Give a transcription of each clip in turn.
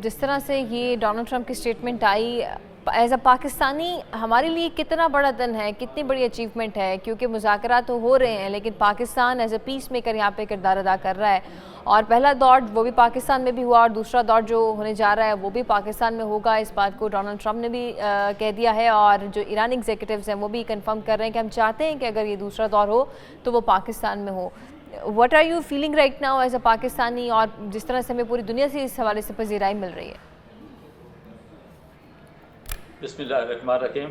جس طرح سے یہ ڈونلڈ ٹرمپ کی statement I, as a Pakistani ہمارے لیے کتنا بڑا دن ہے، کتنی بڑی اچیومنٹ ہے، کیونکہ مذاکرات تو ہو رہے ہیں لیکن Pakistan as a peacemaker یہاں پہ کردار ادا کر رہا ہے، اور پہلا دور وہ بھی پاکستان میں بھی ہوا اور دوسرا دور جو ہونے جا رہا ہے وہ بھی پاکستان میں ہوگا۔ اس بات کو ڈونلڈ ٹرمپ نے بھی کہہ دیا ہے، اور جو ایرانی ایگزیکٹوز ہیں وہ بھی کنفرم کر رہے ہیں کہ ہم چاہتے ہیں کہ اگر یہ دوسرا دور ہو تو وہ پاکستان میں ہو۔ What are you feeling right now as a Pakistani, اور جس طرح سے ہمیں پوری دنیا سے اس حوالے سے پذیرائی مل رہی ہے؟ بسم اللہ الرحمن الرحیم۔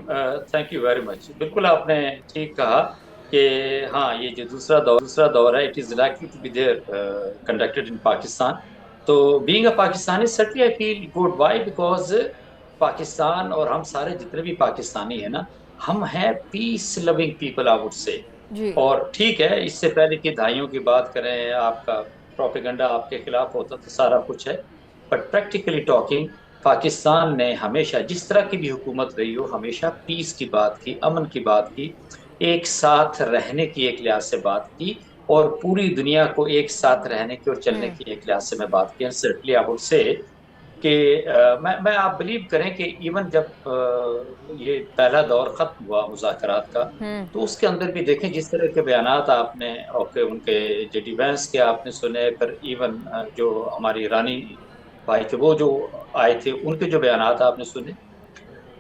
Thank you very much. بالکل آپ نے ٹھیک کہا کہ ہاں یہ جو دوسرا دور ہے، it is likely to be there conducted in Pakistan. تو being a Pakistani certainly I feel good, why because Pakistan اور ہم سارے جتنے بھی پاکستانی ہیں نا، ہم ہیں پیس لونگ پیپل آئی وڈ سے۔ جی اور ٹھیک ہے، اس سے پہلے کی دہائیوں کی بات کریں، آپ کا پروپیگنڈا آپ کے خلاف ہوتا تو سارا کچھ ہے، بٹ پریکٹیکلی ٹاکنگ پاکستان نے ہمیشہ جس طرح کی بھی حکومت رہی ہو، ہمیشہ پیس کی بات کی، امن کی بات کی، ایک ساتھ رہنے کی ایک لحاظ سے بات کی، اور پوری دنیا کو ایک ساتھ رہنے کی اور چلنے کی ایک لحاظ سے میں بات کی۔ سرٹنلی آئی وڈ سے کہ میں آپ بلیو کریں کہ ایون جب یہ پہلا دور ختم ہوا مذاکرات کا، تو اس کے اندر بھی دیکھیں جس طرح کے بیانات آپ نے ان کے جے ڈی وینس کے آپ نے سنے، پھر ایون جو ہماری ایرانی بھائی تھے وہ جو آئے تھے ان کے جو بیانات آپ نے سنے،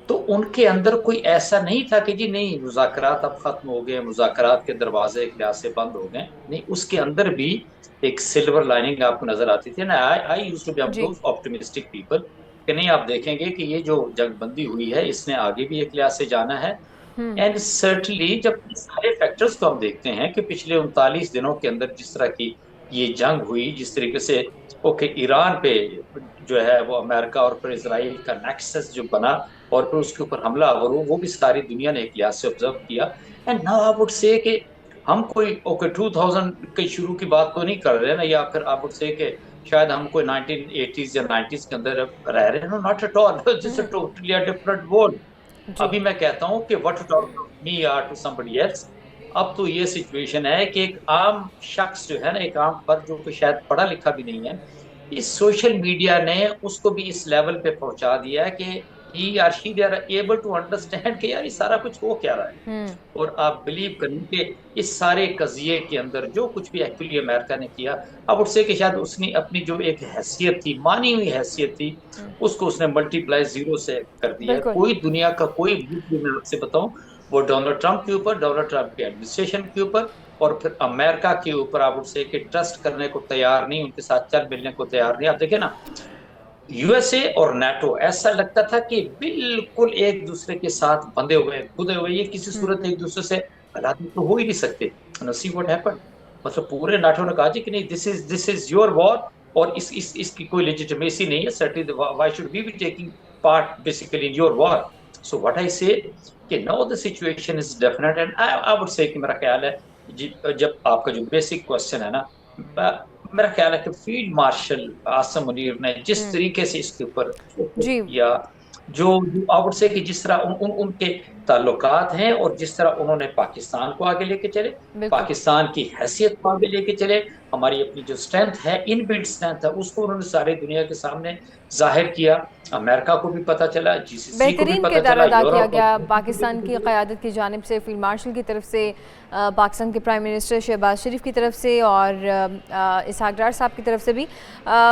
تو ان کے اندر کوئی ایسا نہیں تھا کہ جی نہیں مذاکرات اب ختم ہو گئے، مذاکرات کے دروازے ایک لحاظ سے بند ہو گئے، نہیں، اس کے اندر بھی ایک سلور لائننگ آپ کو نظر آتی تھی نا۔ آئی یوزڈ ٹو بی جی آپٹمسٹک پیپل کہ نہیں، آپ دیکھیں گے کہ یہ جو جنگ بندی ہوئی ہے اس نے آگے بھی ایک لحاظ سے جانا ہے۔ اینڈ سرٹنلی جب سارے فیکٹرز کو ہم دیکھتے ہیں کہ پچھلے 39 دنوں کے اندر جس طرح کی یہ جنگ ہوئی، جس طریقے سے ایران پہ جو ہے وہ امریکہ اور پھر اسرائیل کا نیکسس جو بنا اور پھر اس کے اوپر حملہ آور ہو، وہ بھی ساری دنیا نے ایک لحاظ سے آبزرو کیا۔ And now I would say کہ ہم کوئی 2000 کے شروع کی بات تو نہیں کر رہے نا، یا پھر آئی وڈ سے کہ شاید ہم کوئی 1980s یا 90s کے اندر رہ رہے ہیں، no not at all, this is totally a different world. جی ابھی میں کہتا ہوں کہ what to talk to me or to somebody else، اب تو یہ سچویشن ہے کہ ایک عام شخص جو ہے نا، ایک عام فرد جو کہ شاید پڑھا لکھا بھی نہیں ہے، اس سوشل میڈیا نے اس کو بھی اس لیول پہ پہنچا دیا ہے کہ he or she they are able to understand کہ یار یہ سارا کچھ ہو کیا رہا ہے۔ اور آپ بلیو کریں کہ اس سارے قضیے کے اندر جو کچھ بھی ایکچولی امریکہ نے کیا، اب اس سے کہ شاید اس نے اپنی جو ایک حیثیت تھی، مانی ہوئی حیثیت تھی، اس کو اس نے ملٹی پلائی زیرو سے کر دیا۔ بالکل کوئی دنیا کا کوئی ملک میں آپ سے بتاؤں، وہ ڈونلڈ ٹرمپ کے اوپر، ڈونلڈ ٹرمپ کے ایڈمنسٹریشن کے اوپر اور پھر امریکہ کے اوپر آپ سے کہ ٹرسٹ کرنے کو تیار نہیں، ان کے ساتھ چل ملنے کو تیار نہیں۔ آپ دیکھیں نا، یو ایس اے اور نیٹو ایسا لگتا تھا کہ بالکل ایک دوسرے کے ساتھ بندھے ہوئے کھدے ہوئے، یہ کسی صورت ایک دوسرے سے علیحدہ تو ہو ہی نہیں سکتے۔ سی واٹ ہیپن، مطلب پورے نیٹو نے کہا جی کہ نہیں، دس از یور وار، اور اس کی کوئی لیجیٹمیسی نہیں ہے، certainly why should we be taking part basically in your war. So what I say کہ now the situation is definite, and I would say کہ میرا خیال ہے جب آپ کا جو بیسک کوشچن ہے نا، میرا خیال ہے کہ فیلڈ مارشل عاصم منیر نے جس طریقے سے اس کے اوپر جی یا جو آؤٹ سے کہ جس طرح ان کے تعلقات ہیں اور جس طرح انہوں نے پاکستان کو آگے لے کے چلے، بالکل پاکستان کی حیثیت کو آگے لے کے چلے، ہماری اپنی جو اسٹرینتھ ہے، ان بلڈ اسٹرینتھ ہے، اس کو انہوں نے ساری دنیا کے سامنے ظاہر کیا۔ امریکہ کو بھی پتا چلا، جی سی سی کو بھی بہترین پتا کردار چلا، ادا کیا یورپ گیا پاکستان کی قیادت کی جانب سے، فیلڈ مارشل کی طرف سے، پاکستان کے پرائم منسٹر شہباز شریف کی طرف سے، اور اسحاق ڈار صاحب کی طرف سے بھی۔